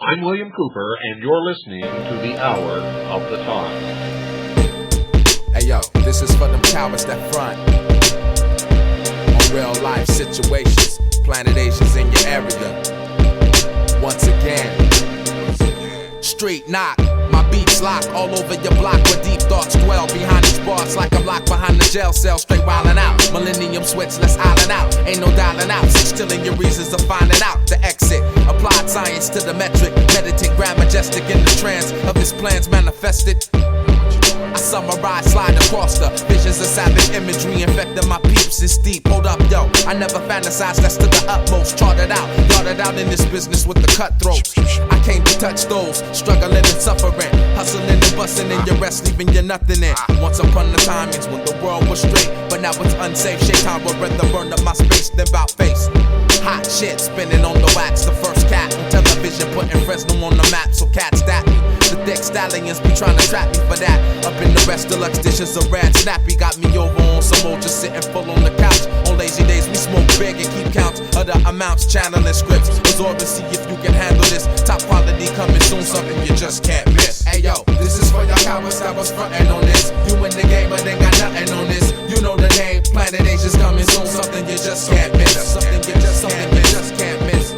I'm William Cooper, and you're listening to The Hour of the Time. Hey yo, this is for them cowards that front on real life situations. Planet Asians in your area. Once again, street knock. My beats lock all over your block where deep thoughts dwell behind these bars like I'm locked behind the jail cell, straight wildin' out. Millennium switch, let's island out. Ain't no dialing out, still in your reasons of finding out the exit. Applied science to the metric, meditate, grand majestic in the trance of his plans manifested. I summarize, slide across the visions of savage imagery infecting my peeps. It's deep, hold up, yo. I never fantasized, that's to the utmost. Charted out, yarded out in this business with the cutthroats. I came to touch those, struggling and suffering, hustling and busting in your rest, leaving you nothing in. Once upon a time is when the world was straight, but now it's unsafe. Shaitan would rather burn up my space than bout face. Hot shit spinning on the wax, the first cat on television, putting Fresno on the map, so cats that me. The thick stallions be trying to trap me for that. Up in the rest, deluxe dishes of red snappy. Got me over on some old, just sitting full on the couch. On lazy days, we smoke big and keep counts of the amounts, channeling scripts. Absorb and see if you can handle this. Top quality coming soon, something you just can't miss. Hey yo, this is for y'all cowards that was frontin' on this. You in the game, but ain't got nothing on this. You know the name, Planet Asia's coming soon, something you just can't miss. Something you just can't miss.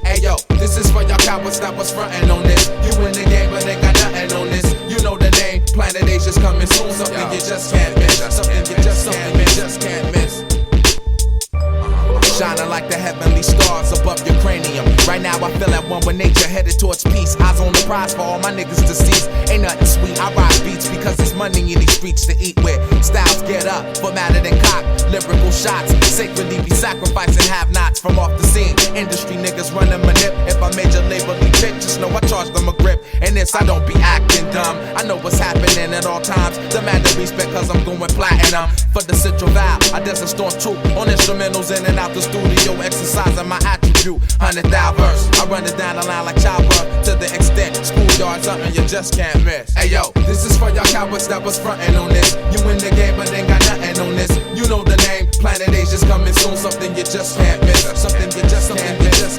Hey yo, this is for y'all cowards that was frontin' on this. You in the game, but ain't got nothing on this. You know the name, Planet Asia's coming soon, something you just can't miss. Something you just can't miss. Shining like the heavenly stars above your cranium. Right now I feel at one with nature, headed towards peace. Eyes on the prize for all my niggas deceased. Ain't nothing sweet, I ride beats because there's money in these streets to eat with. Styles get up, formatted and cocked. Lyrical shots, sacredly be sacrificing have-nots from off the scene. Industry niggas running my nip. If I major label pick, just know I charge them a grip. And this, I don't be acting dumb. I know what's happening at all times. Demand the respect cause I'm going platinum. For the Central Val, I desert storm troop on instrumentals in and out the studio, exercising my attribute. 100,000 verse, I run it down the line like childbirth. To the extent, schoolyard, something you just can't miss. Hey yo, this is for y'all cowards that was frontin' on this. You in the game but ain't got nothing on this. You know the name, Planet Asia's coming soon, something you just can't miss. Something you just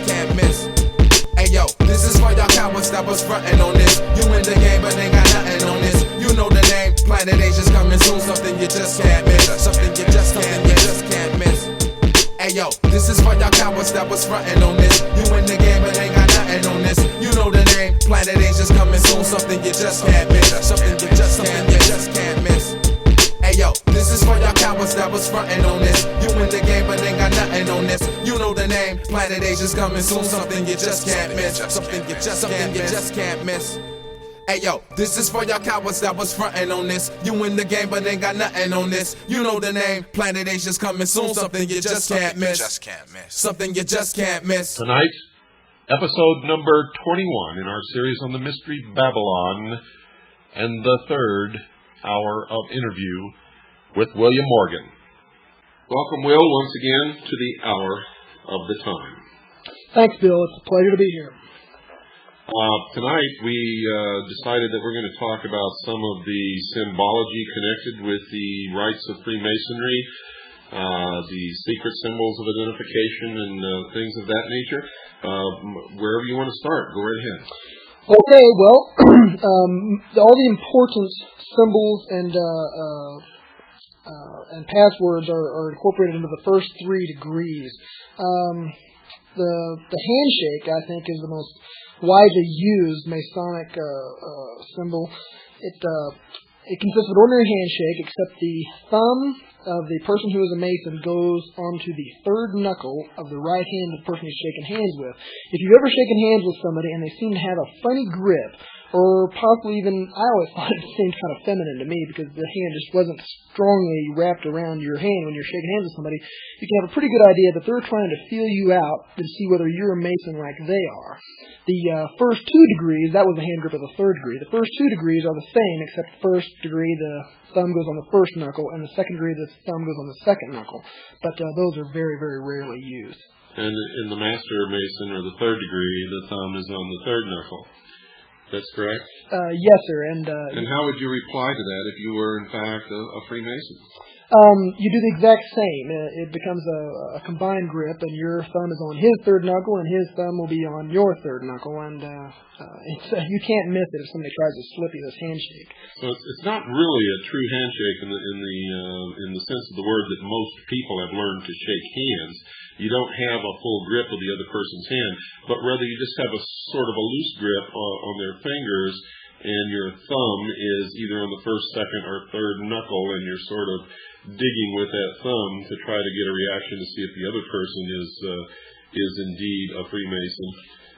can't miss. Hey yo, this is for y'all cowards that was frontin' on this. You in the game but ain't got nothing on this. You know the name, Planet Asia's coming soon, something you just can't miss. Something you just can't miss. Hey yo, this is for y'all cowards that was frontin' on this. You in the game but ain't got nothing on this. You know the name, Planet Asia's coming soon, something you just can't miss. Something you just can't miss. Hey yo, this is for y'all cowards that was frontin' on this. You in the game but ain't got nothing on this. You know the name, Planet Asia's coming soon, something you just can't miss. Something you just can't miss. Hey yo, this is for y'all cowards that was frontin' on this. You in the game but ain't got nothing on this. You know the name, Planet Asia's coming soon, something you just can't miss. Something you just can't miss. Tonight, episode number 21 in our series on the Mystery Babylon, and the third hour of interview with William Morgan. Welcome, Will, once again to the Hour of the Time. Thanks, Bill. It's a pleasure to be here. Tonight we decided that we're going to talk about some of the symbology connected with the rites of Freemasonry, the secret symbols of identification and things of that nature. Wherever you want to start, go right ahead. Okay, well, all the important symbols and passwords are incorporated into the first 3 degrees. The handshake, I think, is the most widely used Masonic symbol. It It consists of an ordinary handshake, except the thumb of the person who is a Mason goes onto the third knuckle of the right hand of the person he's shaking hands with. If you've ever shaken hands with somebody and they seem to have a funny grip, or possibly even, I always thought it seemed kind of feminine to me because the hand just wasn't strongly wrapped around your hand when you're shaking hands with somebody, you can have a pretty good idea that they're trying to feel you out to see whether you're a Mason like they are. The first 2 degrees, that was the hand grip of the third degree. The first 2 degrees are the same, except the first degree, the thumb goes on the first knuckle, and the second degree, the thumb goes on the second knuckle. But those are very, very rarely used. And in the Master Mason, or the third degree, the thumb is on the third knuckle. That's correct? Yes, sir. And how would you reply to that if you were, in fact, a Freemason? You do the exact same. It becomes a combined grip, and your thumb is on his third knuckle, and his thumb will be on your third knuckle, and you can't miss it if somebody tries to slip you this handshake. So it's not really a true handshake in the sense of the word that most people have learned to shake hands. You don't have a full grip of the other person's hand, but rather you just have a sort of a loose grip on their fingers, and your thumb is either on the first, second, or third knuckle, and you're sort of digging with that thumb to try to get a reaction to see if the other person is indeed a Freemason,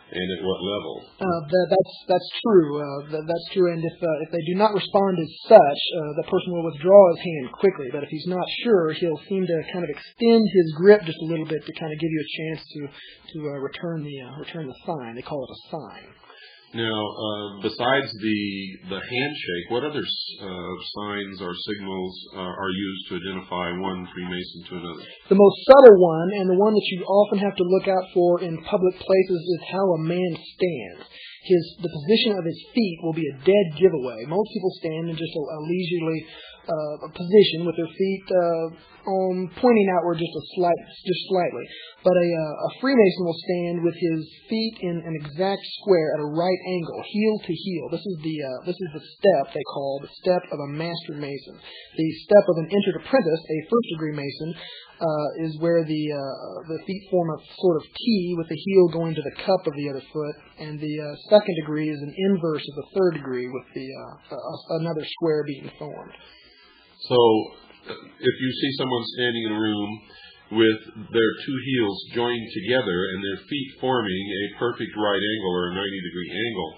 and at what level. That's true. That's true. And if they do not respond as such, the person will withdraw his hand quickly. But if he's not sure, he'll seem to kind of extend his grip just a little bit to kind of give you a chance to return the sign. They call it a sign. Now, besides the handshake, what other signs or signals are used to identify one Freemason to another? The most subtle one, and the one that you often have to look out for in public places, is how a man stands. The position of his feet will be a dead giveaway. Most people stand in just a leisurely position with their feet pointing outward just slightly. But a Freemason will stand with his feet in an exact square at a right angle, heel to heel. This is the step they call the step of a Master Mason. The step of an entered apprentice, a first degree Mason, is where the feet form a sort of T with the heel going to the cup of the other foot, and the second degree is an inverse of the third degree with another square being formed. So, if you see someone standing in a room with their 2 heels joined together and their feet forming a perfect right angle or a 90-degree angle,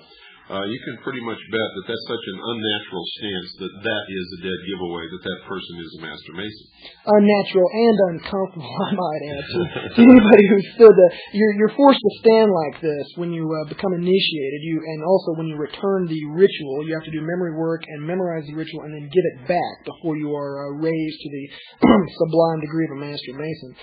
you can pretty much bet that that's such an unnatural stance that is a dead giveaway that person is a Master Mason. Unnatural and uncomfortable, I might add. To anybody who's stood you're forced to stand like this when you become initiated. And also when you return the ritual, you have to do memory work and memorize the ritual and then give it back before you are raised to the sublime degree of a Master Mason.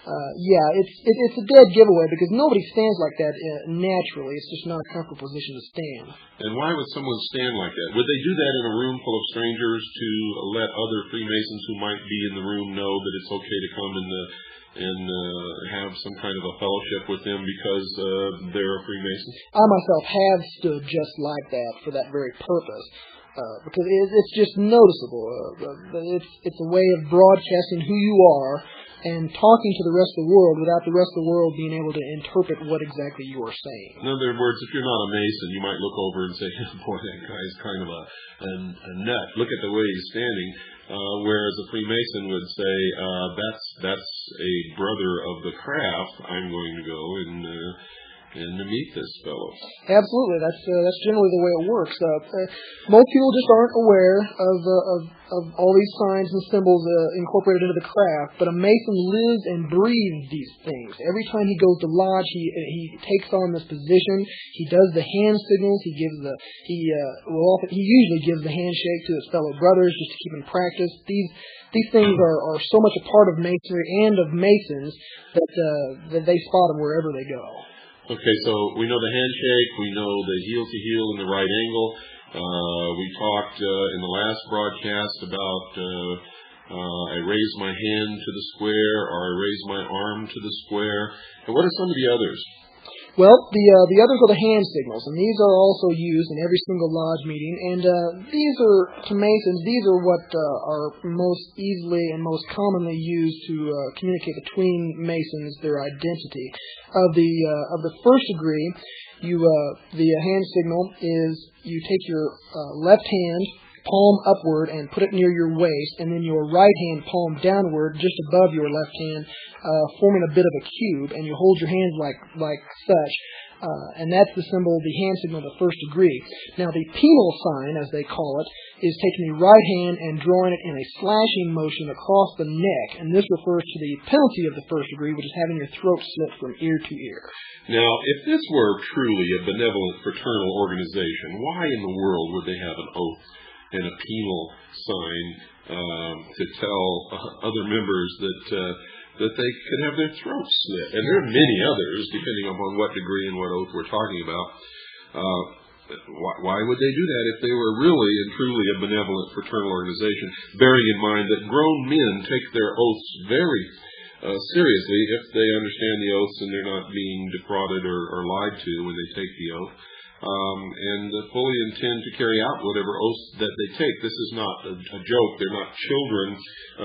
It's a dead giveaway because nobody stands like that naturally. It's just not a comfortable position to stand. And why would someone stand like that? Would they do that in a room full of strangers to let other Freemasons who might be in the room know that it's okay to come and have some kind of a fellowship with them because they're a Freemason? I myself have stood just like that for that very purpose. Because it's just noticeable. It's a way of broadcasting who you are and talking to the rest of the world without the rest of the world being able to interpret what exactly you are saying. In other words, if you're not a Mason, you might look over and say, boy, that guy's kind of a nut. Look at the way he's standing. Whereas a Freemason would say, that's a brother of the craft. I'm going to go and to meet this fellow. Absolutely, that's generally the way it works. Most people just aren't aware of all these signs and symbols incorporated into the craft, but a Mason lives and breathes these things. Every time he goes to lodge, he takes on this position. He does the hand signals. He usually gives the handshake to his fellow brothers just to keep in practice. These things are so much a part of Masonry and of Masons that they spot them wherever they go. Okay, so we know the handshake, we know the heel-to-heel in the right angle. We talked in the last broadcast about I raise my hand to the square, or I raise my arm to the square. And what are some of the others? Well, the others are the hand signals, and these are also used in every single lodge meeting. And these are, to Masons, these are what are most easily and most commonly used to communicate between Masons their identity. Of the first degree, the hand signal is you take your left hand, palm upward and put it near your waist, and then your right hand palm downward just above your left hand, forming a bit of a cube, and you hold your hands like such. And that's the symbol, the hand signal of the first degree. Now, the penal sign, as they call it, is taking the right hand and drawing it in a slashing motion across the neck, and this refers to the penalty of the first degree, which is having your throat slit from ear to ear. Now, if this were truly a benevolent fraternal organization, why in the world would they have an oath and a penal sign to tell other members that they could have their throats slit? And there are many others, depending upon what degree and what oath we're talking about. Why would they do that if they were really and truly a benevolent fraternal organization, bearing in mind that grown men take their oaths very seriously if they understand the oaths and they're not being defrauded or lied to when they take the oath, and fully intend to carry out whatever oaths that they take. This is not a joke. They're not children.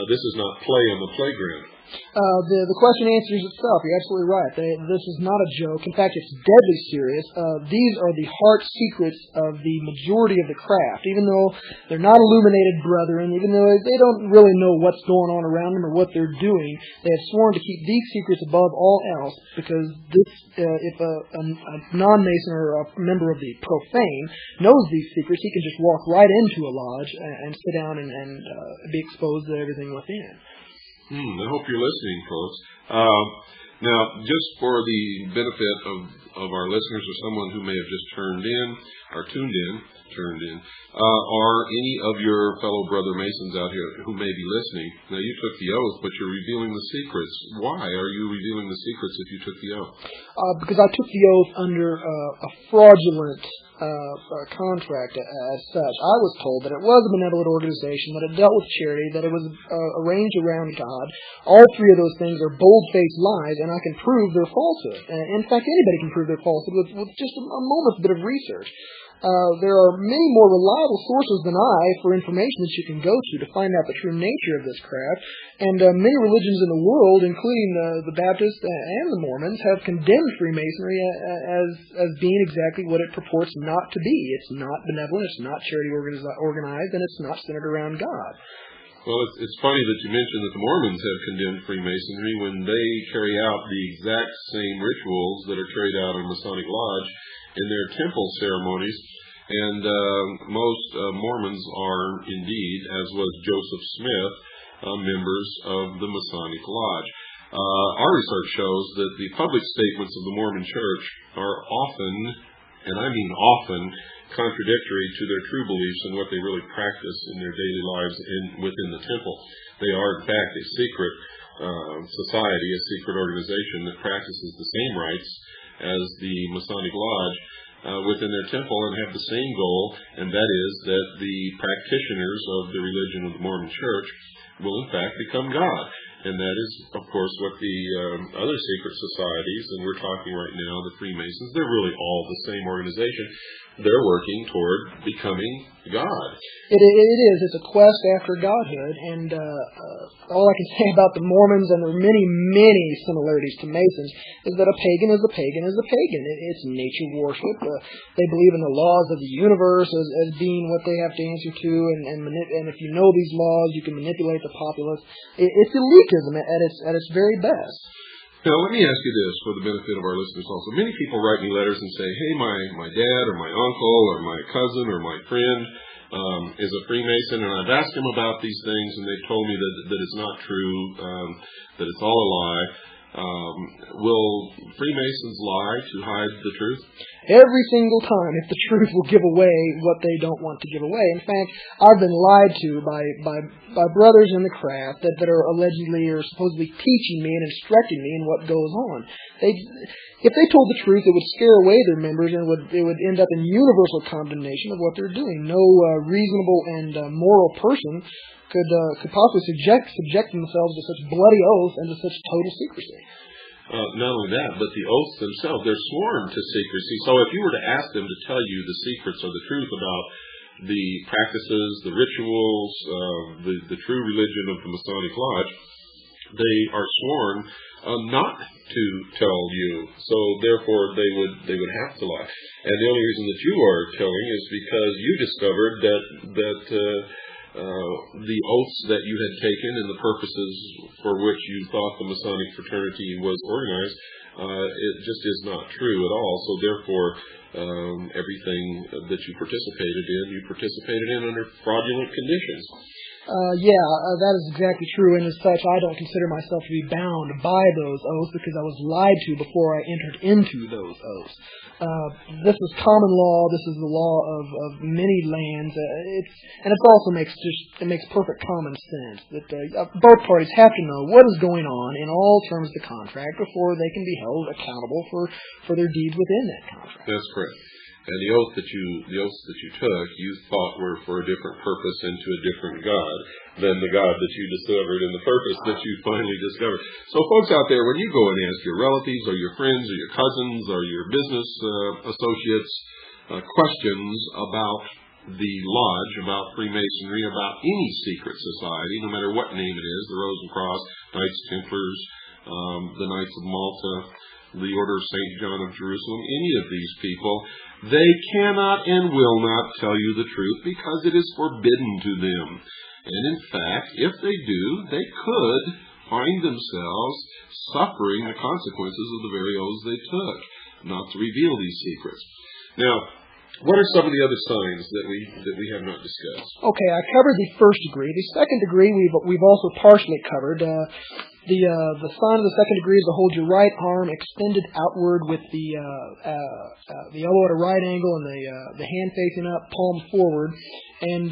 This is not play on the playground. The question answers itself. You're absolutely right. This is not a joke. In fact, it's deadly serious. These are the heart secrets of the majority of the craft. Even though they're not illuminated brethren, even though they don't really know what's going on around them or what they're doing, they have sworn to keep these secrets above all else, because if a non-Mason or a member of the profane knows these secrets, he can just walk right into a lodge and sit down and be exposed to everything within. I hope you're listening, folks. Now, just for the benefit of our listeners or someone who may have just tuned in, are any of your fellow brother Masons out here who may be listening? Now, you took the oath, but you're revealing the secrets. Why are you revealing the secrets if you took the oath? Because I took the oath under a fraudulent contract as such. I was told that it was a benevolent organization, that it dealt with charity, that it was arranged around God. All three of those things are bold-faced lies, and I can prove their falsehood. In fact, anybody can prove their falsehood with just a moment's bit of research. There are many more reliable sources than I for information that you can go to find out the true nature of this craft, and many religions in the world, including the Baptists and the Mormons, have condemned Freemasonry as being exactly what it purports not to be. It's not benevolent, it's not charity organized, and it's not centered around God. Well, it's funny that you mentioned that the Mormons have condemned Freemasonry when they carry out the exact same rituals that are carried out in Masonic Lodge in their temple ceremonies, and most Mormons are indeed, as was Joseph Smith, members of the Masonic Lodge. Our research shows that the public statements of the Mormon Church are often, and I mean often, contradictory to their true beliefs and what they really practice in their daily lives within the temple. They are, in fact, a secret society, a secret organization that practices the same rites as the Masonic Lodge within their temple, and have the same goal, and that is that the practitioners of the religion of the Mormon Church will in fact become God. And that is, of course, what the other secret societies, and we're talking right now the Freemasons, they're really all the same organization. They're working toward becoming God. It is. It's a quest after godhood, and all I can say about the Mormons, and there are many, many similarities to Masons, is that a pagan is a pagan is a pagan. It's nature worship. They believe in the laws of the universe as being what they have to answer to, and if you know these laws, you can manipulate the populace. It's elitism at its very best. Now, let me ask you this for the benefit of our listeners also. Many people write me letters and say, hey, my dad or my uncle or my cousin or my friend is a Freemason, and I've asked him about these things, and they've told me that it's not true, that it's all a lie. Will Freemasons lie to hide the truth? Every single time, if the truth will give away what they don't want to give away. In fact, I've been lied to by brothers in the craft that are allegedly or supposedly teaching me and instructing me in what goes on. If they told the truth, it would scare away their members, and it would end up in universal condemnation of what they're doing. No reasonable and moral person could possibly subject themselves to such bloody oaths and to such total secrecy. Not only that, but the oaths themselves, they're sworn to secrecy. So if you were to ask them to tell you the secrets or the truth about the practices, the rituals, the true religion of the Masonic Lodge, they are sworn not to tell you. So therefore, they would have to lie. And the only reason that you are telling is because you discovered that the oaths that you had taken and the purposes for which you thought the Masonic fraternity was organized, it just is not true at all. So therefore, everything that you participated in under fraudulent conditions. That is exactly true, and as such, I don't consider myself to be bound by those oaths because I was lied to before I entered into those oaths. This is common law. This is the law of many lands. It also makes perfect common sense that both parties have to know what is going on in all terms of the contract before they can be held accountable for their deeds within that contract. That's correct. And the oaths that you took, you thought were for a different purpose and to a different God than the God that you discovered and the purpose that you finally discovered. So folks out there, when you go and ask your relatives or your friends or your cousins or your business associates questions about the lodge, about Freemasonry, about any secret society, no matter what name it is, the Rosencross, Knights Templars, the Knights of Malta, the Order of St. John of Jerusalem, any of these people, they cannot and will not tell you the truth because it is forbidden to them. And in fact, if they do, they could find themselves suffering the consequences of the very oaths they took, not to reveal these secrets. Now, what are some of the other signs that we have not discussed? Okay, I covered the first degree. The second degree we've also partially covered. The sign of the second degree is to hold your right arm extended outward with the elbow at a right angle and the hand facing up, palm forward. And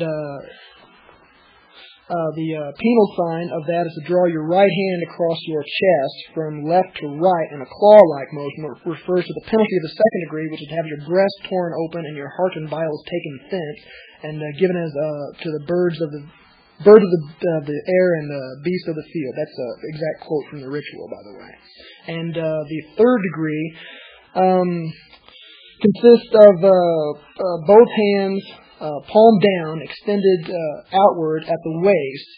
the penal sign of that is to draw your right hand across your chest from left to right in a claw-like motion, which refers to the penalty of the second degree, which is to have your breast torn open and your heart and vitals taken thence and given as to the birds of the air and the beasts of the field. That's an exact quote from the ritual, by the way. And the third degree consists of both hands palm down, extended outward at the waist,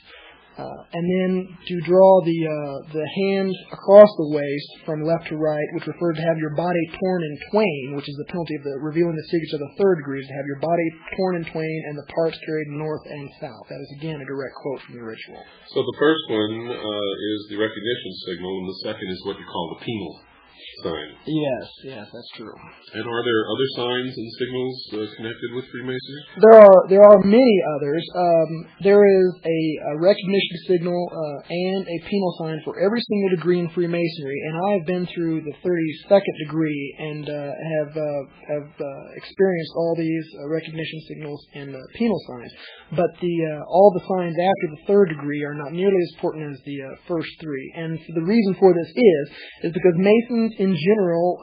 and then to draw the hand across the waist from left to right, which refers to have your body torn in twain, which is the penalty of revealing the secrets of the third degree, is to have your body torn in twain and the parts carried north and south. That is, again, a direct quote from the ritual. So the first one is the recognition signal, and the second is what you call the penal sign. Yes, that's true. And are there other signs and signals connected with Freemasonry? There are many others. There is a recognition signal and a penal sign for every single degree in Freemasonry, and I have been through the 32nd degree and have experienced all these recognition signals and penal signs. But all the signs after the third degree are not nearly as important as the first three. And the reason for this is because Masons in general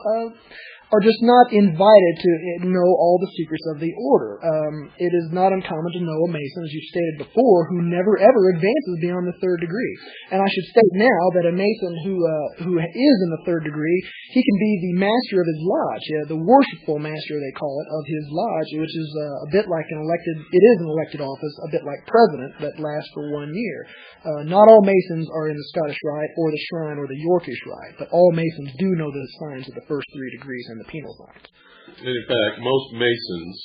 are just not invited to know all the secrets of the order. It is not uncommon to know a Mason, as you've stated before, who never ever advances beyond the third degree. And I should state now that a Mason who is in the third degree, he can be the master of his lodge, the worshipful master, they call it, of his lodge, which is a bit like an elected office, a bit like president, that lasts for 1 year. Not all Masons are in the Scottish Rite or the Shrine or the Yorkish Rite, but all Masons do know the signs of the first 3 degrees and the penal signs. And in fact, most Masons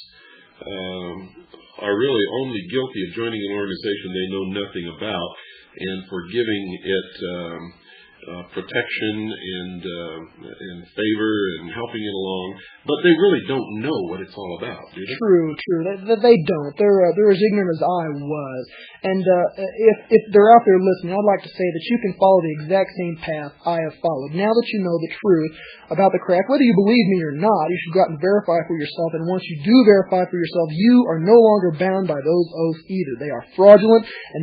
are really only guilty of joining an organization they know nothing about and for giving it protection and favor and helping it along, but they really don't know what it's all about, do they? True. They don't. They're as ignorant as I was. And if they're out there listening, I'd like to say that you can follow the exact same path I have followed. Now that you know the truth about the craft, whether you believe me or not, you should go out and verify for yourself. And once you do verify for yourself, you are no longer bound by those oaths either. They are fraudulent, and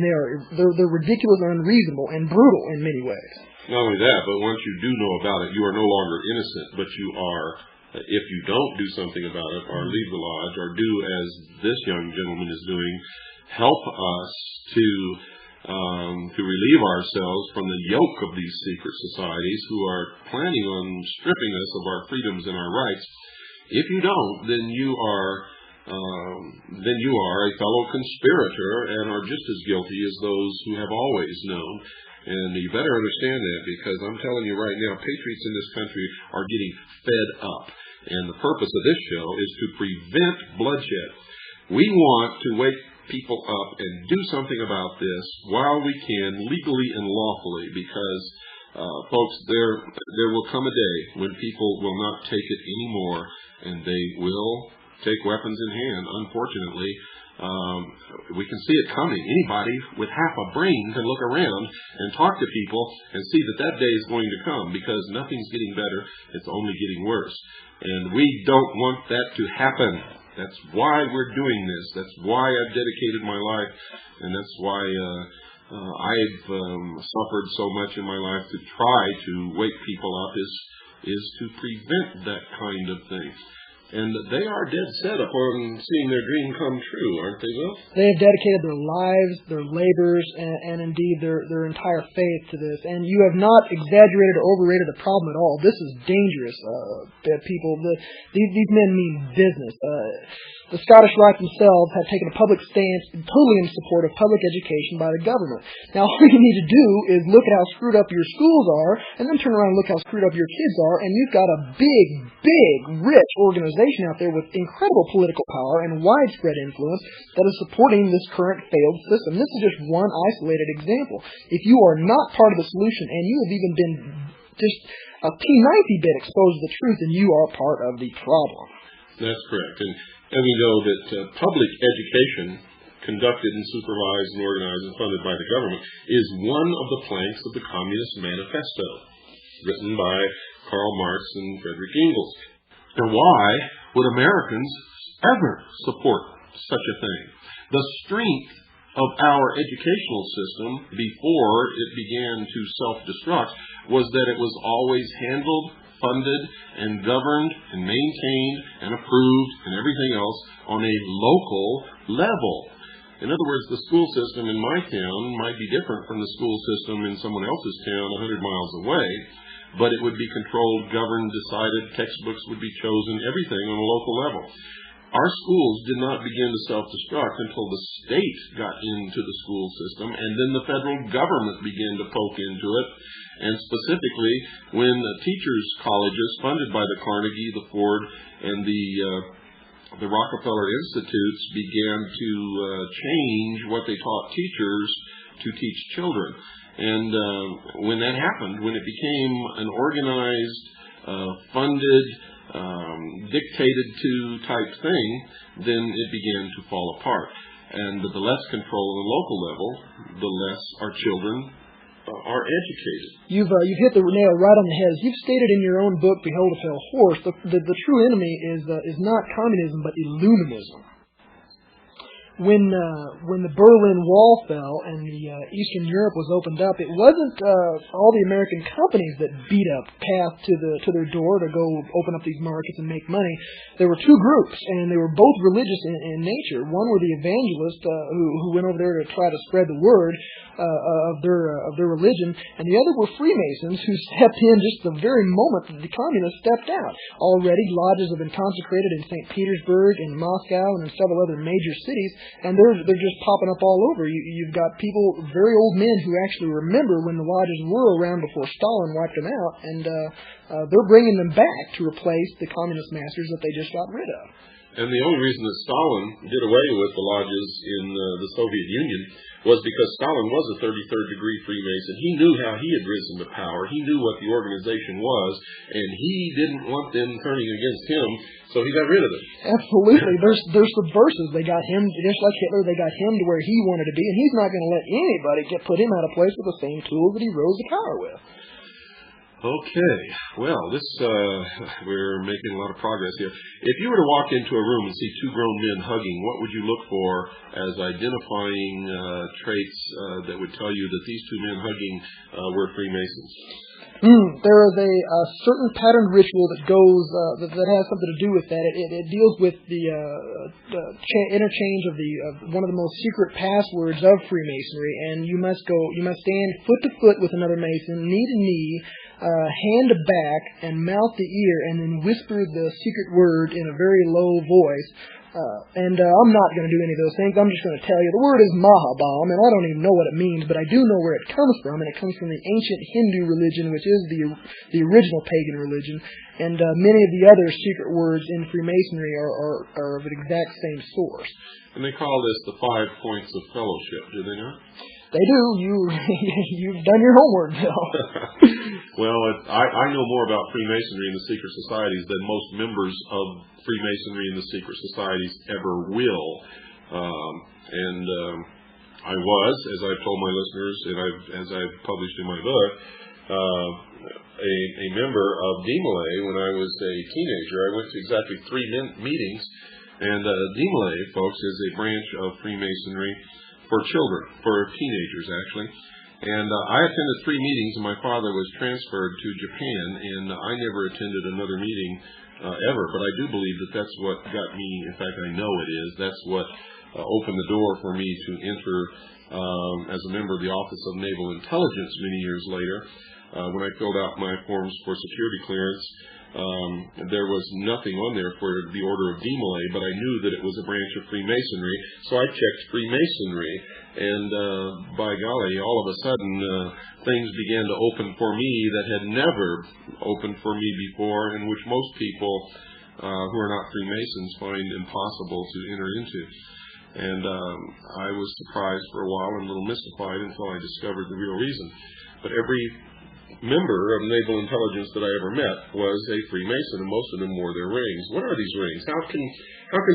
they're ridiculous and unreasonable and brutal in many ways. Not only that, but once you do know about it, you are no longer innocent, but you are, if you don't do something about it, or leave the lodge, or do as this young gentleman is doing, help us to relieve ourselves from the yoke of these secret societies who are planning on stripping us of our freedoms and our rights. If you don't, then you are a fellow conspirator and are just as guilty as those who have always known. And you better understand that, because I'm telling you right now, patriots in this country are getting fed up. And the purpose of this show is to prevent bloodshed. We want to wake people up and do something about this while we can, legally and lawfully, because folks, there will come a day when people will not take it anymore, and they will take weapons in hand. Unfortunately, we can see it coming. Anybody with half a brain can look around and talk to people and see that day is going to come, because nothing's getting better. It's only getting worse. And we don't want that to happen. That's why we're doing this. That's why I've dedicated my life, and that's why I've suffered so much in my life to try to wake people up, is to prevent that kind of thing. And they are dead set upon seeing their dream come true, aren't they, Will? They have dedicated their lives, their labors, and indeed their entire faith to this. And you have not exaggerated or overrated the problem at all. This is dangerous, people. These men mean business. The Scottish Rite themselves have taken a public stance totally in support of public education by the government. Now, all you need to do is look at how screwed up your schools are, and then turn around and look how screwed up your kids are, and you've got a big, rich organization out there with incredible political power and widespread influence that is supporting this current failed system. This is just one isolated example. If you are not part of the solution, and you have even been just a teeny bit exposed to the truth, then you are part of the problem. That's correct. And we know that public education, conducted and supervised and organized and funded by the government, is one of the planks of the Communist Manifesto, written by Karl Marx and Friedrich Engels. And why would Americans ever support such a thing? The strength of our educational system before it began to self-destruct was that it was always handled, funded, and governed, and maintained, and approved, and everything else on a local level. In other words, the school system in my town might be different from the school system in someone else's town 100 miles away, but it would be controlled, governed, decided, textbooks would be chosen, everything on a local level. Our schools did not begin to self-destruct until the state got into the school system, and then the federal government began to poke into it. And specifically, when teachers' colleges funded by the Carnegie, the Ford, and the Rockefeller Institutes began to change what they taught teachers to teach children. And when that happened, when it became an organized, funded, dictated to type thing, then it began to fall apart. And the less control on the local level, the less our children are educated. You've hit the nail right on the head. As you've stated in your own book, Behold a Pale Horse, the true enemy is not communism, but Illuminism. When the Berlin Wall fell and the Eastern Europe was opened up, it wasn't all the American companies that beat up path to their door to go open up these markets and make money. There were two groups, and they were both religious in nature. One were the evangelists who went over there to try to spread the word of their religion, and the other were Freemasons who stepped in just the very moment that the communists stepped out. Already, lodges have been consecrated in St. Petersburg, in Moscow, and in several other major cities, and they're just popping up all over. You've got people, very old men, who actually remember when the lodges were around before Stalin wiped them out, and they're bringing them back to replace the communist masters that they just got rid of. And the only reason that Stalin did away with the lodges in the Soviet Union was because Stalin was a 33rd degree Freemason. He knew how he had risen to power. He knew what the organization was, and he didn't want them turning against him, so he got rid of it. Absolutely. They're subversives. They got him, just like Hitler, they got him to where he wanted to be, and he's not going to let anybody put him out of place with the same tools that he rose to power with. Okay, well, we're making a lot of progress here. If you were to walk into a room and see two grown men hugging, what would you look for as identifying traits that would tell you that these two men hugging were Freemasons? There is a certain patterned ritual that goes that has something to do with that. It deals with the interchange of one of the most secret passwords of Freemasonry, and you must stand foot to foot with another Mason, knee to knee, hand to back, and mouth to ear, and then whisper the secret word in a very low voice And I'm not going to do any of those things. I'm just going to tell you the word is Mahabam, and I don't even know what it means, but I do know where it comes from, and it comes from the ancient Hindu religion, which is the original pagan religion, and many of the other secret words in Freemasonry are of an exact same source. And they call this the 5 points of fellowship, do they not? They do. You've done your homework, Bill. Well, I know more about Freemasonry and the secret societies than most members of Freemasonry and the secret societies ever will. I was, as I've told my listeners, and as I've published in my book, a member of DMLA when I was a teenager. I went to exactly 3 meetings, and DMLA, folks, is a branch of Freemasonry for children, for teenagers, actually. And I attended 3 meetings, and my father was transferred to Japan, and I never attended another meeting ever. But I do believe that that's what got me, in fact, I know it is, that's what opened the door for me to enter as a member of the Office of Naval Intelligence many years later. When I filled out my forms for security clearance, there was nothing on there for the Order of DMLA, but I knew that it was a branch of Freemasonry, so I checked Freemasonry, and by golly, all of a sudden, things began to open for me that had never opened for me before, and which most people who are not Freemasons find impossible to enter into. And I was surprised for a while and a little mystified until I discovered the real reason. But every member of Naval Intelligence that I ever met was a Freemason, and most of them wore their rings. What are these rings? How can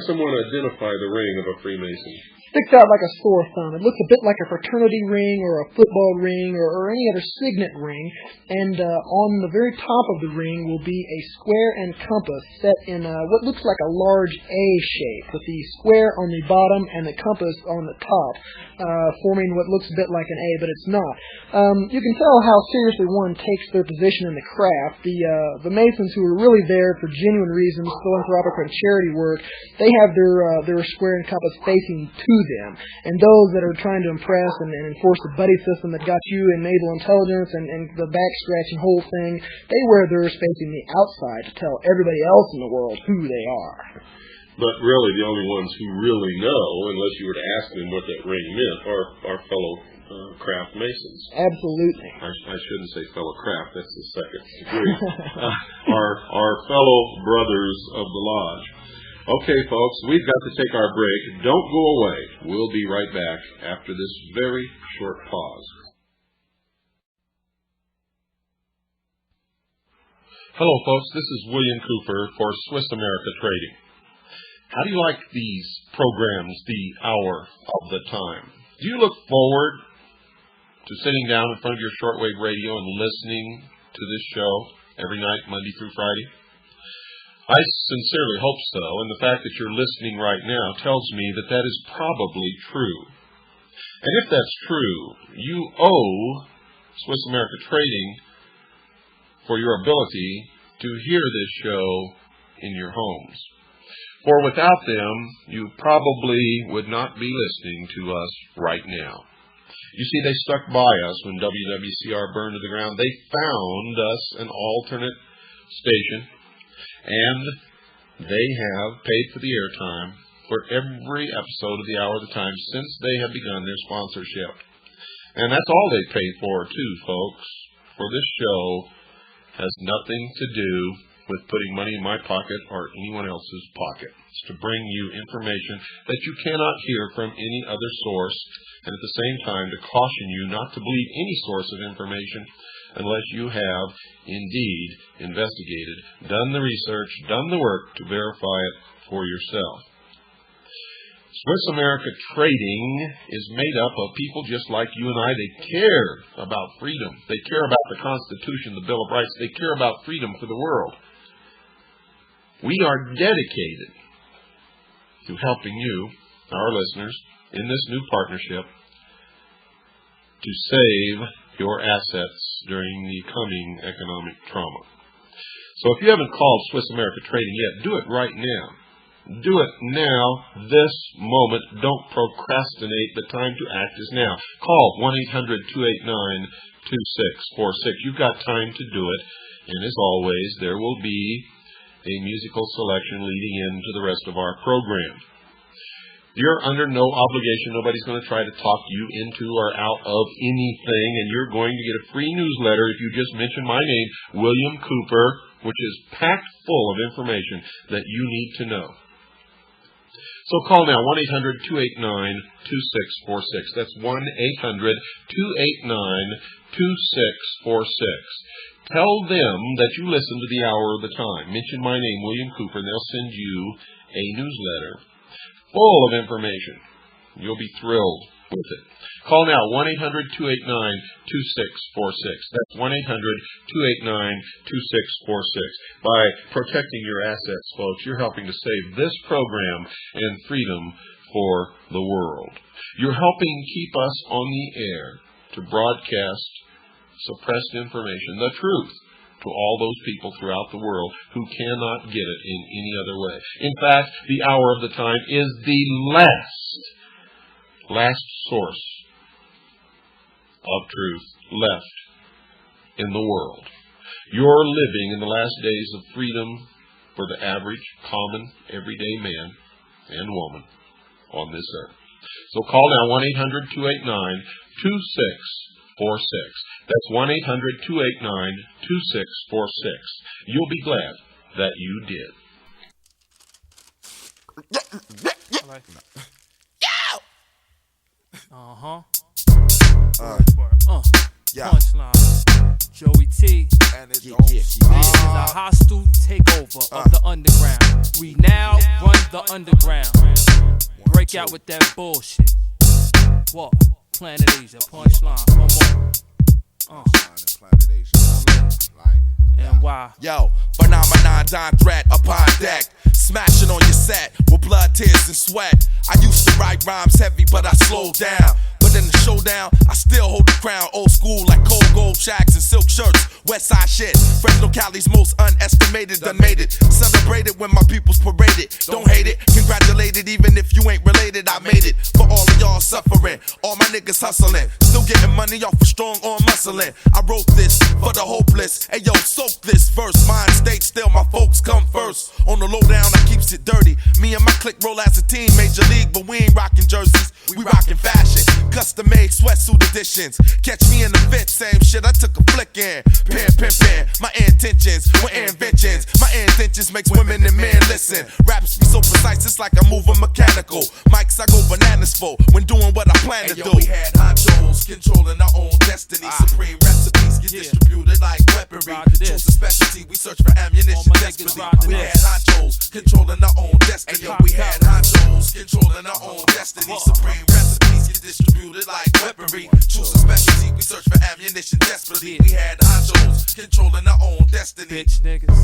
someone identify the ring of a Freemason? Sticks out like a sore thumb. It looks a bit like a fraternity ring or a football ring or any other signet ring. And on the very top of the ring will be a square and compass set in what looks like a large A shape, with the square on the bottom and the compass on the top, forming what looks a bit like an A, but it's not. You can tell how seriously one takes their position in the craft. The Masons who are really there for genuine reasons, philanthropic and charity work, they have their square and compass facing to them. And those that are trying to impress and enforce the buddy system that got you in naval intelligence and the back-scratching whole thing, they wear theirs facing the outside to tell everybody else in the world who they are. But really, the only ones who really know, unless you were to ask them what that ring meant, are fellow craft Masons. Absolutely. I shouldn't say fellow craft, that's the second degree. Our fellow brothers of the Lodge. Okay, folks, we've got to take our break. Don't go away. We'll be right back after this very short pause. Hello, folks. This is William Cooper for Swiss America Trading. How do you like these programs, the hour of the time? Do you look forward to sitting down in front of your shortwave radio and listening to this show every night, Monday through Friday? I sincerely hope so, and the fact that you're listening right now tells me that that is probably true. And if that's true, you owe Swiss America Trading for your ability to hear this show in your homes. For without them, you probably would not be listening to us right now. You see, they stuck by us when WWCR burned to the ground. They found us an alternate station, and they have paid for the airtime for every episode of the Hour of the Time since they have begun their sponsorship. And that's all they paid for, too, folks. For this show has nothing to do with putting money in my pocket or anyone else's pocket. It's to bring you information that you cannot hear from any other source, and at the same time to caution you not to believe any source of information unless you have indeed investigated, done the research, done the work to verify it for yourself. Swiss America Trading is made up of people just like you and I. They care about freedom. They care about the Constitution, the Bill of Rights. They care about freedom for the world. We are dedicated to helping you, our listeners, in this new partnership to save your assets during the coming economic trauma. So if you haven't called Swiss America Trading yet, do it right now. Do it now, this moment. Don't procrastinate. The time to act is now. Call 1-800-289-2646. You've got time to do it. And as always, there will be a musical selection leading into the rest of our program. You're under no obligation. Nobody's going to try to talk you into or out of anything, and you're going to get a free newsletter if you just mention my name, William Cooper, which is packed full of information that you need to know. So call now, 1-800-289-2646. That's 1-800-289-2646. Tell them that you listen to the Hour of the Time. Mention my name, William Cooper, and they'll send you a newsletter full of information. You'll be thrilled with it. Call now, 1-800-289-2646. That's 1-800-289-2646. By protecting your assets, folks, you're helping to save this program and freedom for the world. You're helping keep us on the air to broadcast suppressed information, the truth, to all those people throughout the world who cannot get it in any other way. In fact, the Hour of the Time is the last source of truth left in the world. You're living in the last days of freedom for the average, common, everyday man and woman on this earth. So call now, 1-800-289-2646. That's 1-800-289-2646. You'll be glad that you did. Punchline. Joey T. And it's This is a hostile takeover of the underground. We now run the underground. Break out with that bullshit. What? Planet Asia. Punchline. Come on. Planet Asia. And why? Yo, phenomenon, dime threat upon deck. Smashing on your set with blood, tears, and sweat. I used to write rhymes heavy, but I slowed down. But in the showdown, I still hold the crown. Old school like cold gold shags and silk shirts. West side shit. Fresno Cali's most unestimated. Done made it. Celebrated when my people's paraded. Don't hate it. Congratulated even if you ain't related. I made it. For all of y'all suffering. All my niggas hustling. Still getting money off of strong arm muscling. I wrote this for the hopeless. Hey yo, soak this verse. Mind state still, my folks come first. On the lowdown, I keeps it dirty. Me and my clique roll as a team. Major league, but we ain't rocking jerseys. We rocking fashion. Custom made sweatsuit editions. Catch me in the fit, same shit. I took a flick in. Pin. My intentions were inventions. My intentions makes women and men listen. Raps be so precise, it's like I'm moving mechanical. Mics I go bananas for when doing what I plan to do. We had honchos controlling our own destiny. Supreme recipes get distributed like weaponry. Choose a specialty, we search for ammunition desperately. We had honchos controlling our own destiny. We had honchos controlling our own destiny. Supreme recipes get distributed like weaponry. Choose a specialty, we search for ammunition desperately. We had honchos controlling our own destiny. Bitch niggas.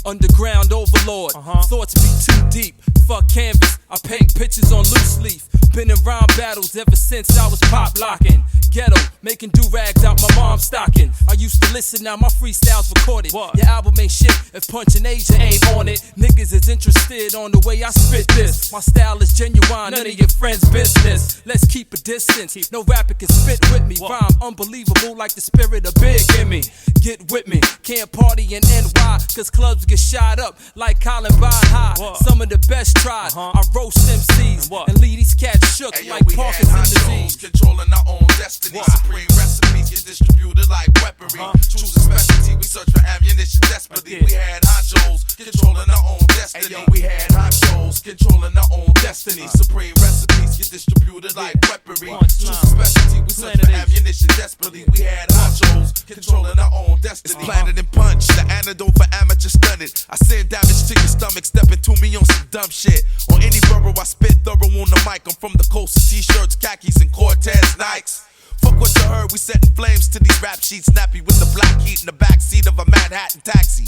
Underground overlord. Thoughts be too deep. Fuck canvas. I paint pictures on loose leaf. Been in rhyme battles ever since I was pop locking. Ghetto, making do-rags out my mom's stocking. I used to listen, now my freestyle's recorded. Your album ain't shit if Punchin' Asia ain't on it. Niggas is interested on the way I spit this. My style is genuine, none of your friends' business. Let's keep a distance, no rapper can spit with me. Rhyme unbelievable like the spirit of Big in me. Get with me, can't party in NY, cause clubs get shot up like Columbine High. Some of the best tried, I roast MCs and leave these cats shook like Parkinson's disease. Controlling our own destiny. Supreme recipes get distributed like weaponry. Choose a specialty, we search for ammunition desperately. We had honchos controlling our own destiny. We had honchos controlling our own destiny. Supreme recipes get distributed like weaponry. Choose a specialty, we search for ammunition desperately. We had honchos controlling our own destiny. It's Planet and Punch, the antidote for amateur stunning. I send damage to your stomach, stepping to me on some dumb shit. On any borough, I spit thorough on the mic. I'm from the coast of t-shirts, khakis, and Cortez Nikes. Fuck what you heard, we setting flames to these rap sheets. Snappy with the black heat in the backseat of a Manhattan taxi.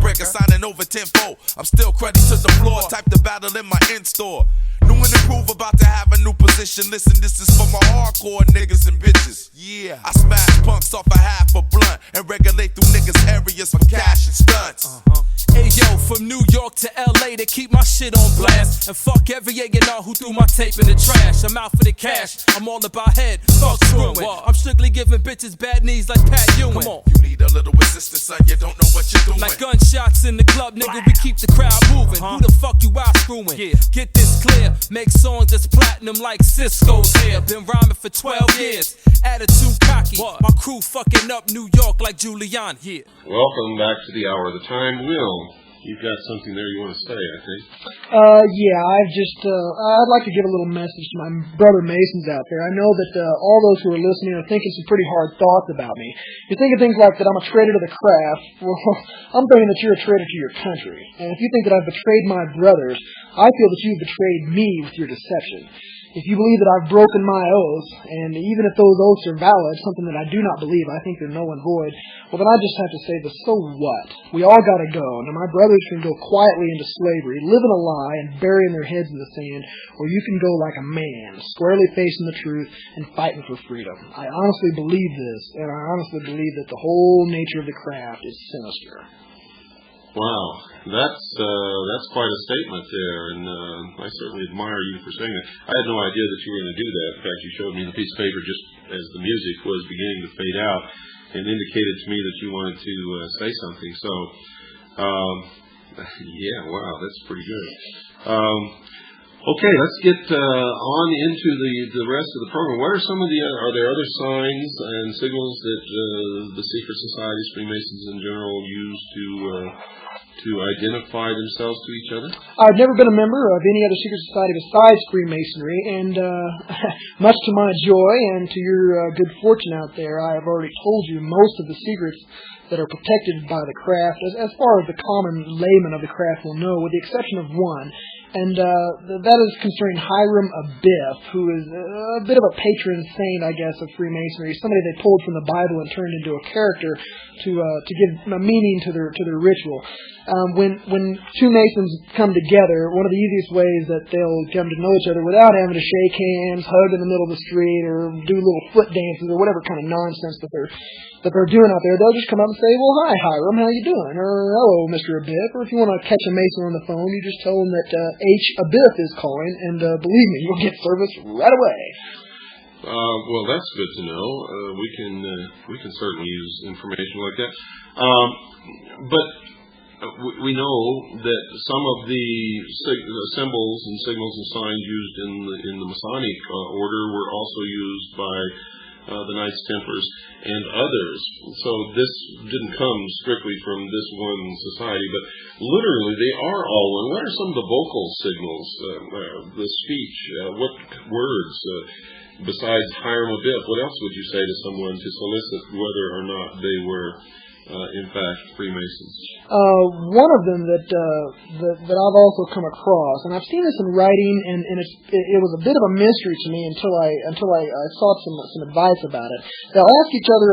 Breaker, signing over 10-4. I'm still credit to the floor, type the battle in my in-store. New and improve, about to have a new position. Listen, this is for my hardcore niggas and bitches. Yeah, I smash punks off a half a blunt and regulate through niggas' areas for cash and stunts. Hey yo, from New York to LA to keep my shit on blast. And fuck every A&R who threw my tape in the trash. I'm out for the cash, I'm all about head, fuck screwing. I'm strictly giving bitches bad knees like Pat Ewing. Come on. You need a little assistance, son, you don't know what you're doing. Like gunshots in the club, nigga, we keep the crowd moving. Who the fuck you out screwing? Get this clear, make songs that's platinum like Cisco's here. Been rhyming for 12 years, attitude cocky. My crew fucking up New York like Giuliani. Welcome back to the hour of the time. Will, you've got something there you want to say, I think. Yeah, I'd like to give a little message to my brother Masons out there. I know that all those who are listening are thinking some pretty hard thoughts about me. You're thinking things like that I'm a traitor to the craft. Well, I'm thinking that you're a traitor to your country. And if you think that I've betrayed my brothers, I feel that you've betrayed me with your deception. If you believe that I've broken my oaths, and even if those oaths are valid, something that I do not believe, I think they're null and void, well then I just have to say the so what? We all gotta go. Now my brothers can go quietly into slavery, living a lie and burying their heads in the sand, or you can go like a man, squarely facing the truth and fighting for freedom. I honestly believe this, and I honestly believe that the whole nature of the craft is sinister. Wow, that's quite a statement there, and I certainly admire you for saying that. I had no idea that you were going to do that. In fact, you showed me the piece of paper just as the music was beginning to fade out, and indicated to me that you wanted to say something. So, yeah, wow, that's pretty good. Okay, let's get on into the rest of the program. What are some of are there other signs and signals that the secret societies, Freemasons in general, use to identify themselves to each other? I've never been a member of any other secret society besides Freemasonry, and much to my joy and to your good fortune out there, I have already told you most of the secrets that are protected by the craft, as far as the common layman of the craft will know, with the exception of one. And that is concerning Hiram Abiff, who is a bit of a patron saint, I guess, of Freemasonry. Somebody they pulled from the Bible and turned into a character to give a meaning to their ritual. When two Masons come together, one of the easiest ways that they'll come to know each other without having to shake hands, hug in the middle of the street, or do little foot dances, or whatever kind of nonsense that they're doing out there, they'll just come up and say, well, hi, Hiram, how you doing? Or, hello, Mr. Abiff. Or if you want to catch a Mason on the phone, you just tell them that H. Abiff is calling, and believe me, you'll get service right away. Well, that's good to know. We can certainly use information like that. But we know that some of the symbols and signals and signs used in the Masonic order were also used by the Knights Templars and others. So this didn't come strictly from this one society, but literally they are all one. What are some of the vocal signals, the speech, what words, besides Hiram Abiff, what else would you say to someone to solicit whether or not they were in fact Freemasons? One of them that I've also come across, and I've seen this in writing, and it was a bit of a mystery to me until I sought some advice about it. They'll ask each other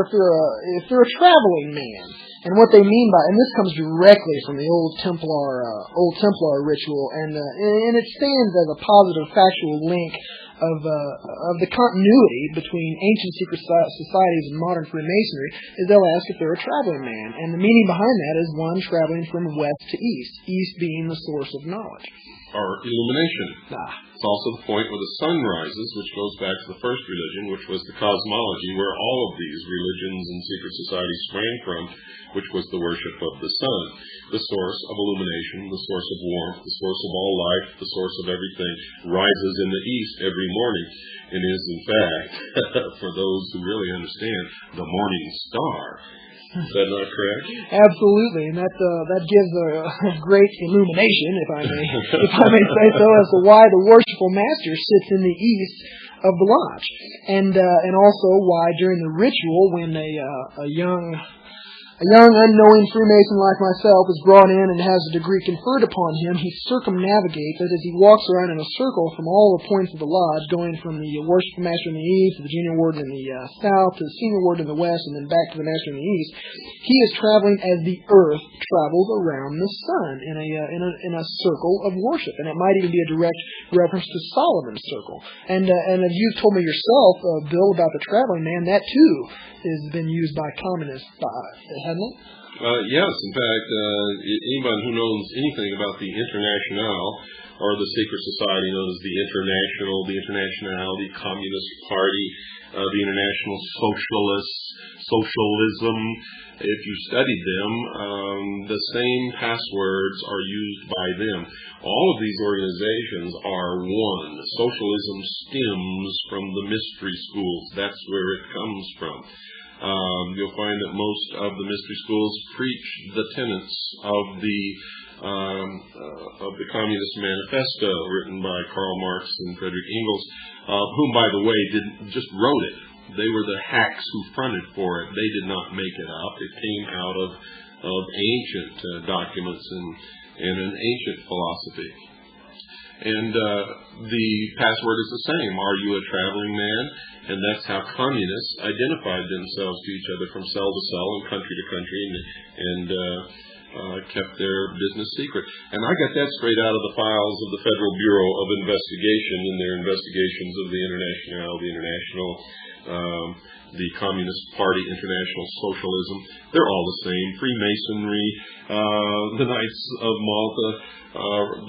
if they're a traveling man, and what they mean by, and this comes directly from the old Templar ritual, and it stands as a positive factual link of the continuity between ancient secret societies and modern Freemasonry, is they'll ask if they're a traveling man. And the meaning behind that is one traveling from west to east, east being the source of knowledge. Or illumination. It's also the point where the sun rises, which goes back to the first religion, which was the cosmology, where all of these religions and secret societies sprang from, which was the worship of the sun, the source of illumination, the source of warmth, the source of all life, the source of everything, rises in the east every morning, and is, in fact, for those who really understand, the morning star. Is that not correct? Absolutely, and that gives a great illumination, if I may say so, as to why the worshipful master sits in the east of the lodge, and also why during the ritual, when a young unknowing Freemason like myself is brought in and has a degree conferred upon him, he circumnavigates it as he walks around in a circle from all the points of the lodge, going from the worshipful master in the east to the junior warden in the south to the senior warden in the west, and then back to the master in the east. He is traveling as the earth travels around the sun in a circle of worship, and it might even be a direct reference to Solomon's circle. And as you told me yourself, Bill, about the traveling man, that too has been used by communists, hasn't it? Yes, in fact, anyone who knows anything about the Internationale, or the secret society known as the Internationale, the Communist Party, the International Socialism, if you studied them, the same passwords are used by them. All of these organizations are one. Socialism stems from the mystery schools. That's where it comes from. You'll find that most of the mystery schools preach the tenets of the Communist Manifesto, written by Karl Marx and Friedrich Engels, whom, by the way, just wrote it. They were the hacks who fronted for it. They did not make it up. It came out of ancient documents and an ancient philosophy. And the password is the same. Are you a traveling man? And that's how communists identified themselves to each other from cell to cell and country to country, and kept their business secret. And I got that straight out of the files of the Federal Bureau of Investigation in their investigations of the Internationale, the Communist Party, International Socialism. They're all the same. Freemasonry, the Knights of Malta,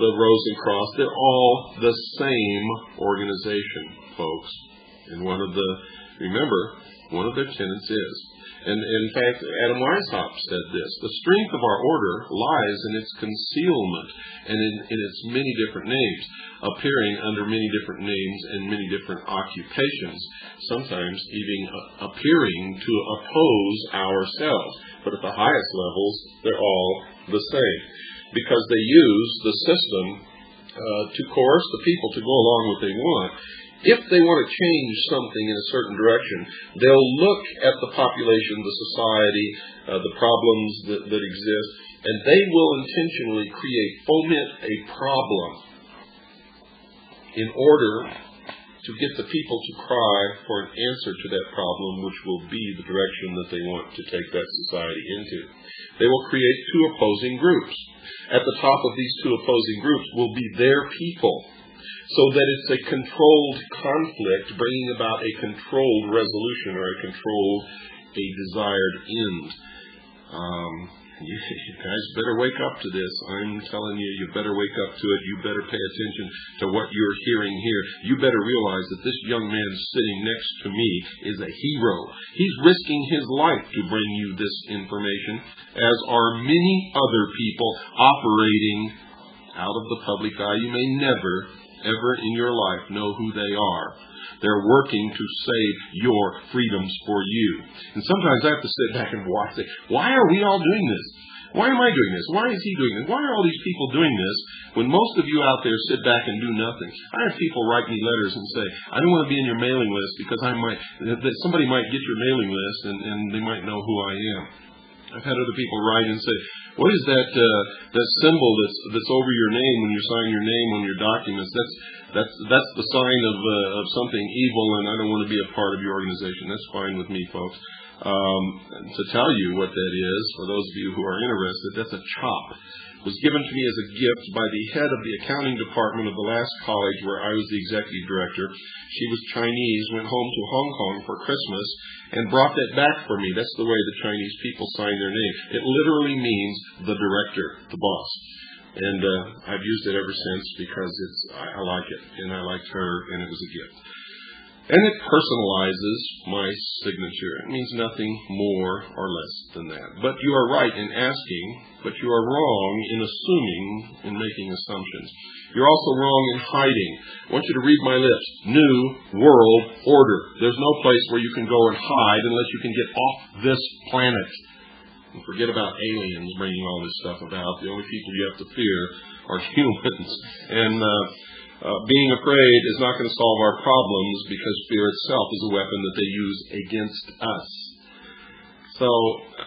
the Rosencross, they're all the same organization, folks. And one of their tenets is, and in fact, Adam Weishaupt said this: the strength of our order lies in its concealment and in its many different names, appearing under many different names and many different occupations, sometimes even appearing to oppose ourselves. But at the highest levels, they're all the same, because they use the system to coerce the people to go along what they want. If they want to change something in a certain direction, they'll look at the population, the society, the problems that exist, and they will intentionally foment a problem in order to get the people to cry for an answer to that problem, which will be the direction that they want to take that society into. They will create two opposing groups. At the top of these two opposing groups will be their people, so that it's a controlled conflict, bringing about a controlled resolution or a desired end. You guys better wake up to this. I'm telling you, you better wake up to it. You better pay attention to what you're hearing here. You better realize that this young man sitting next to me is a hero. He's risking his life to bring you this information, as are many other people operating out of the public eye. You may never ever in your life know who they are. They're working to save your freedoms for you. And sometimes I have to sit back and watch it. Why are we all doing this? Why am I doing this? Why is he doing this? Why are all these people doing this when most of you out there sit back and do nothing? I have people write me letters and say, I don't want to be in your mailing list because somebody might get your mailing list and they might know who I am. I've had other people write and say, what is that symbol that's over your name when you sign your name on your documents? That's the sign of something evil, and I don't want to be a part of your organization. That's fine with me, folks. To tell you what that is, for those of you who are interested, that's a chop. It was given to me as a gift by the head of the accounting department of the last college where I was the executive director. She was Chinese, went home to Hong Kong for Christmas, and brought that back for me. That's the way the Chinese people sign their name. It literally means the director, the boss. And I've used it ever since because I like it, and I liked her, and it was a gift. And it personalizes my signature. It means nothing more or less than that. But you are right in asking, but you are wrong in assuming and making assumptions. You're also wrong in hiding. I want you to read my lips. New World Order. There's no place where you can go and hide unless you can get off this planet. And forget about aliens bringing all this stuff about. The only people you have to fear are humans. And being afraid is not going to solve our problems, because fear itself is a weapon that they use against us. So,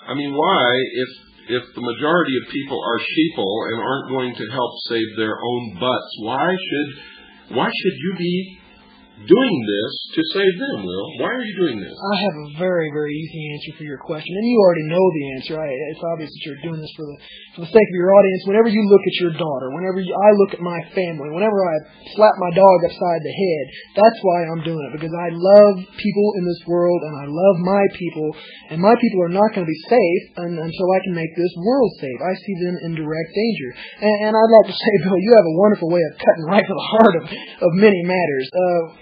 I mean, why, if the majority of people are sheeple and aren't going to help save their own butts, why should you be doing this to save them, Will? Why are you doing this? I have a very, very easy answer for your question, and you already know the answer. It's obvious that you're doing this for the sake of your audience. Whenever you look at your daughter, I look at my family, whenever I slap my dog upside the head, that's why I'm doing it, because I love people in this world, and I love my people, and my people are not going to be safe until I can make this world safe. I see them in direct danger. And I'd like to say, Bill, you have a wonderful way of cutting right to the heart of many matters.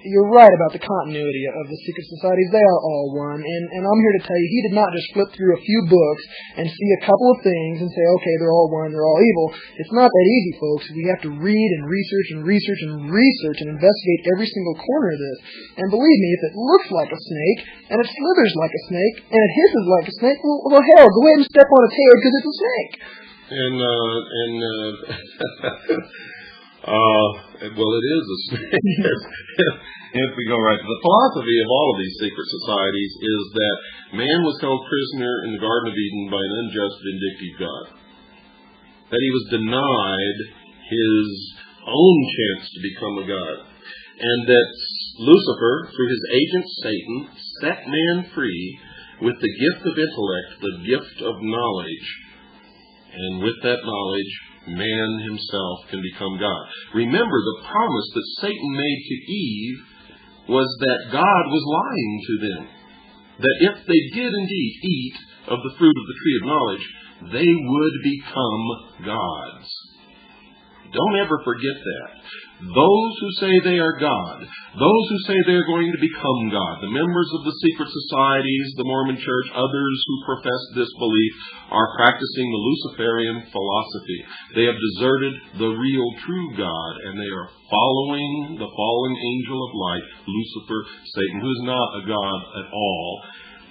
You're right about the continuity of the secret societies. They are all one. And I'm here to tell you, he did not just flip through a few books and see a couple of things and say, okay, they're all one, they're all evil. It's not that easy, folks. We have to read and research and research and research and investigate every single corner of this. And believe me, if it looks like a snake, and it slithers like a snake, and it hisses like a snake, well hell, go ahead and step on its head because it's a snake. Well, it is a snake. If we go right to the philosophy of all of these secret societies is that man was held prisoner in the Garden of Eden by an unjust, vindictive God. That he was denied his own chance to become a God. And that Lucifer, through his agent Satan, set man free with the gift of intellect, the gift of knowledge. And with that knowledge, man himself can become God. Remember, the promise that Satan made to Eve was that God was lying to them. That if they did indeed eat of the fruit of the tree of knowledge, they would become gods. Don't ever forget that. Those who say they are God, those who say they are going to become God, the members of the secret societies, the Mormon Church, others who profess this belief, are practicing the Luciferian philosophy. They have deserted the real true God, and they are following the fallen angel of light, Lucifer, Satan, who is not a God at all.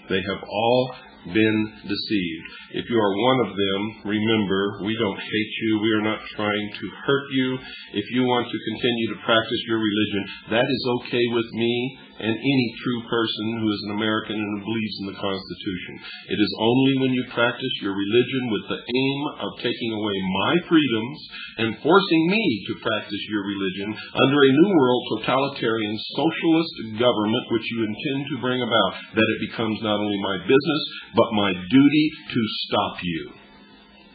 They have all been deceived. If you are one of them, remember, we don't hate you. We are not trying to hurt you. If you want to continue to practice your religion, that is okay with me and any true person who is an American and who believes in the Constitution. It is only when you practice your religion with the aim of taking away my freedoms and forcing me to practice your religion under a new world totalitarian socialist government which you intend to bring about, that it becomes not only my business but my duty to stop you.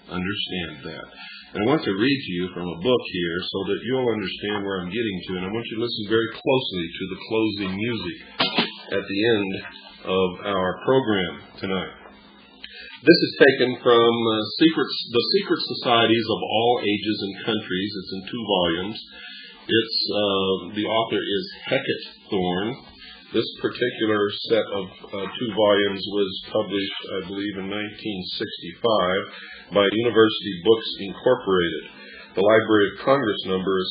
Understand that. And I want to read to you from a book here so that you'll understand where I'm getting to. And I want you to listen very closely to the closing music at the end of our program tonight. This is taken from The Secret Societies of All Ages and Countries. It's in 2 volumes. The author is Hecate Thorne. This particular set of 2 volumes was published, I believe, in 1965 by University Books Incorporated. The Library of Congress number is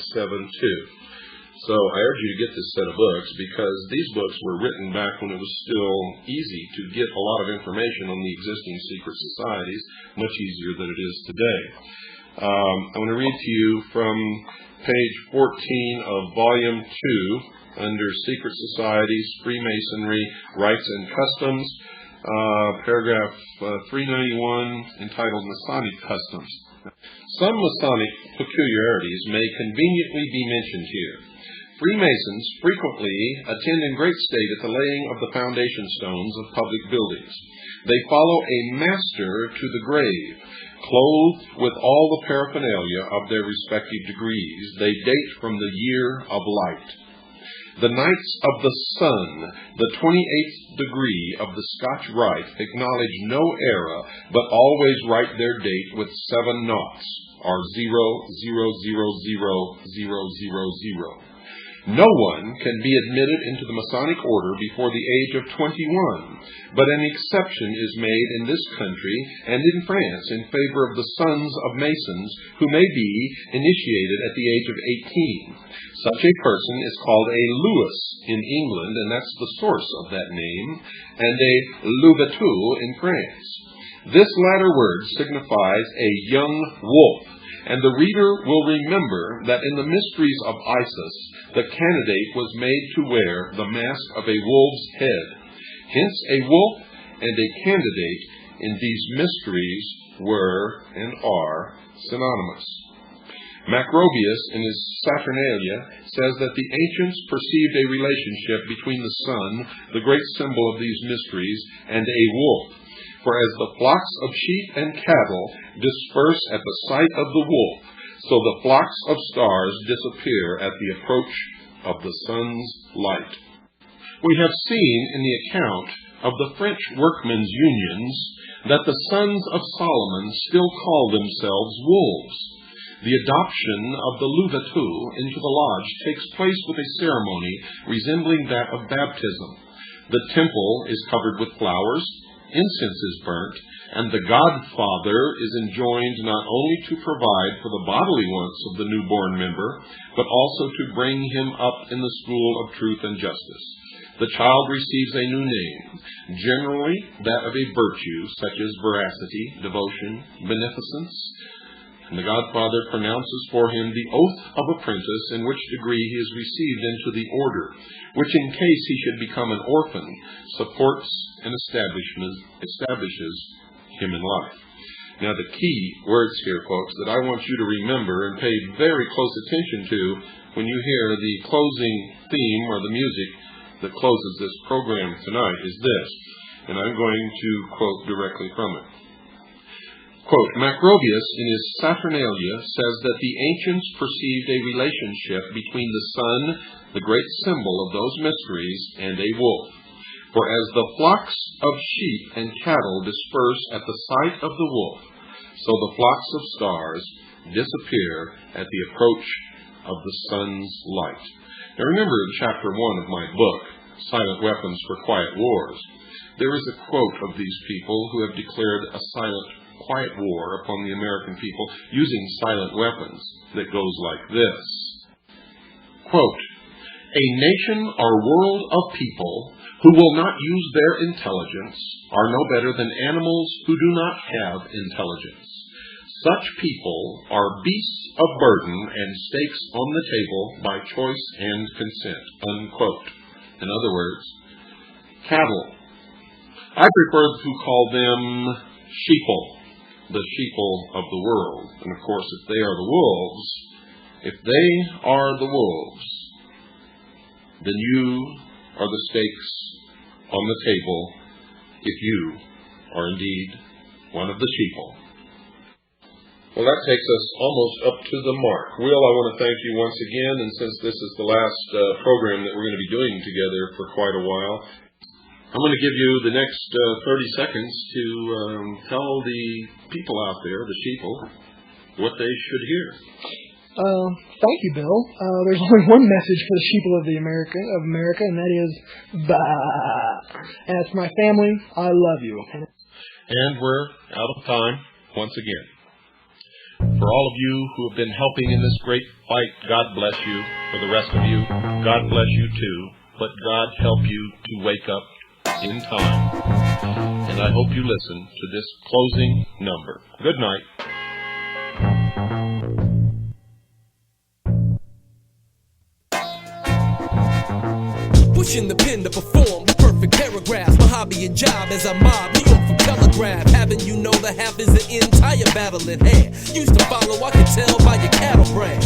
65-22572. So I urge you to get this set of books because these books were written back when it was still easy to get a lot of information on the existing secret societies, much easier than it is today. I want to read to you from page 14 of volume 2 under Secret Societies, Freemasonry, Rites and Customs, paragraph 391 entitled Masonic Customs. Some Masonic peculiarities may conveniently be mentioned here. Freemasons frequently attend in great state at the laying of the foundation stones of public buildings. They follow a master to the grave, clothed with all the paraphernalia of their respective degrees. They date from the year of light. The Knights of the Sun, the 28th degree of the Scotch Rite, acknowledge no era, but always write their date with 7 noughts, or 0000000. No one can be admitted into the Masonic order before the age of 21, but an exception is made in this country and in France in favor of the sons of Masons who may be initiated at the age of 18. Such a person is called a Louis in England, and that's the source of that name, and a Louvetou in France. This latter word signifies a young wolf, and the reader will remember that in the mysteries of Isis, the candidate was made to wear the mask of a wolf's head. Hence, a wolf and a candidate in these mysteries were and are synonymous. Macrobius, in his Saturnalia, says that the ancients perceived a relationship between the sun, the great symbol of these mysteries, and a wolf. For as the flocks of sheep and cattle disperse at the sight of the wolf, so the flocks of stars disappear at the approach of the sun's light. We have seen in the account of the French workmen's unions that the sons of Solomon still call themselves wolves. The adoption of the louveteau into the lodge takes place with a ceremony resembling that of baptism. The temple is covered with flowers, incense is burnt, and the godfather is enjoined not only to provide for the bodily wants of the newborn member, but also to bring him up in the school of truth and justice. The child receives a new name, generally that of a virtue, such as veracity, devotion, beneficence, and the godfather pronounces for him the oath of apprentice, in which degree he is received into the order, which in case he should become an orphan, supports and establishes him in life. Now the key words here, folks, that I want you to remember and pay very close attention to when you hear the closing theme or the music that closes this program tonight is this, and I'm going to quote directly from it. Quote, Macrobius, in his Saturnalia, says that the ancients perceived a relationship between the sun, the great symbol of those mysteries, and a wolf. For as the flocks of sheep and cattle disperse at the sight of the wolf, so the flocks of stars disappear at the approach of the sun's light. Now remember in chapter 1 of my book, Silent Weapons for Quiet Wars, there is a quote of these people who have declared a silent quiet war upon the American people using silent weapons that goes like this. Quote, a nation or world of people who will not use their intelligence are no better than animals who do not have intelligence. Such people are beasts of burden and stakes on the table by choice and consent. Unquote. In other words, cattle. I prefer to call them sheeple. The sheeple of the world. And of course, if they are the wolves, then you are the stakes on the table if you are indeed one of the sheeple. Well, that takes us almost up to the mark. Will, I want to thank you once again, and since this is the last program that we're going to be doing together for quite a while, I'm going to give you the next 30 seconds to tell the people out there, the sheeple, what they should hear. Thank you, Bill. There's only one message for the sheeple of America, and that is, bah. And as for my family, I love you. And we're out of time once again. For all of you who have been helping in this great fight, God bless you. For the rest of you, God bless you too. But God help you to wake up in time. And I hope you listen to this closing number. Good night. Pushing the pen to perform the perfect paragraphs. My hobby and job as I mob New York from Telegraph. Having you know the half is the entire battle at hand. Used to follow, I can tell by your cattle brand.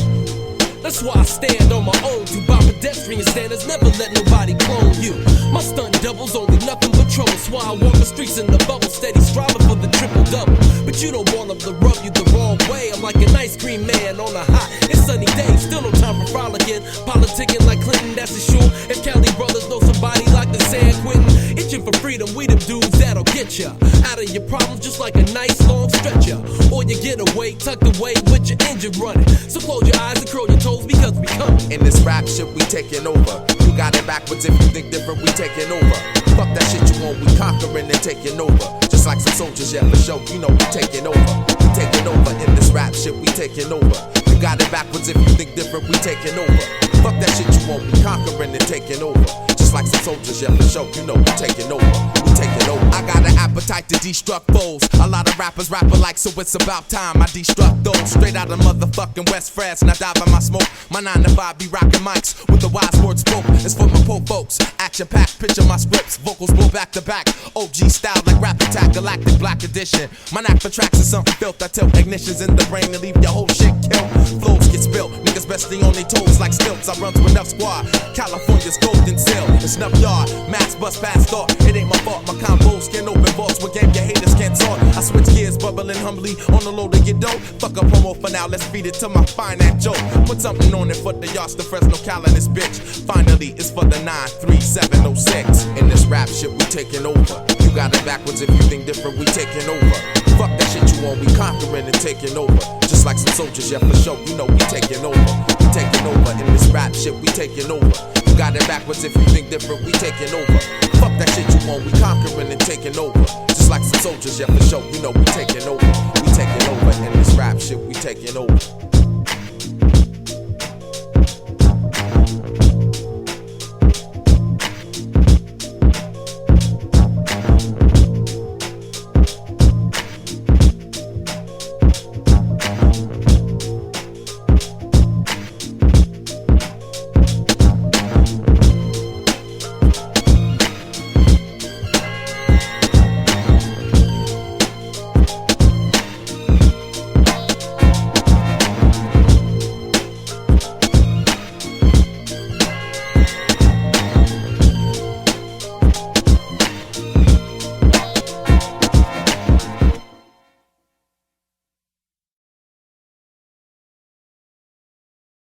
That's why I stand on my own. To buy pedestrian standards, never let nobody clone you. My stunt double's only nothing but trouble. That's why I walk the streets in the bubble, steady striving for the triple-double. But you don't want them to rub you the wrong way. I'm like an ice cream man on a hot and sunny day. Still no time for frolicking, politicking like Clinton, that's for sure. If Cali brothers know somebody like the San Quentin, itching for freedom, we them dudes that'll get ya out of your problems just like a nice long stretcher. Or you get away, tucked away with your engine running. So close your eyes and curl your toes because we come. In this rap shit, we taking over. You got it backwards if you think different, we taking over. Fuck that shit you want, we conquering and taking over. Just like some soldiers, yeah, for sure, you know we taking over. We taking over in this rap shit, we taking over. You got it backwards if you think different, we taking over. Fuck that shit you want, we conquering and taking over. Just Just like some soldiers, yeah, for sure. You know we taking over. We taking over. I got an appetite to destruct foes. A lot of rappers rap alike, so it's about time I destruct those. Straight out of motherfucking West France, and I dive in my smoke. My 9 to 5 be rocking mics with the wise words spoke. It's for my poor folks. Action packed, picture my scripts. Vocals blow back to back. OG style like Rap Attack, Galactic Black Edition. My knack for tracks is something built. I tilt ignitions in the brain and leave your whole shit killed. Flows get spilled. Niggas besting on their toes like stilts. I run to enough squad. California's golden seal. It's enough yard. Mass bust past thought. It ain't my fault. My combos skin open vaults. What game your haters can't talk. I switch gears, bubbling humbly on the low to get dough. Fuck a promo for now. Let's feed it to my fine act joke. Put something on it for the yards, the Fresno Cal in this bitch. Finally, it's for the 93706. In this rap shit, we taking over. You got it backwards if you think different, we taking over. Fuck that shit you want, we conquering and taking over. Just like some soldiers, yeah, for sure, you know we taking over. We taking over. In this rap shit, we taking over. You got it backwards if you think different, we taking over. Fuck that shit you want, we conquering and taking over. Just like some soldiers, yeah, for sure, you know we taking over. We taking over. In this rap shit, we taking over.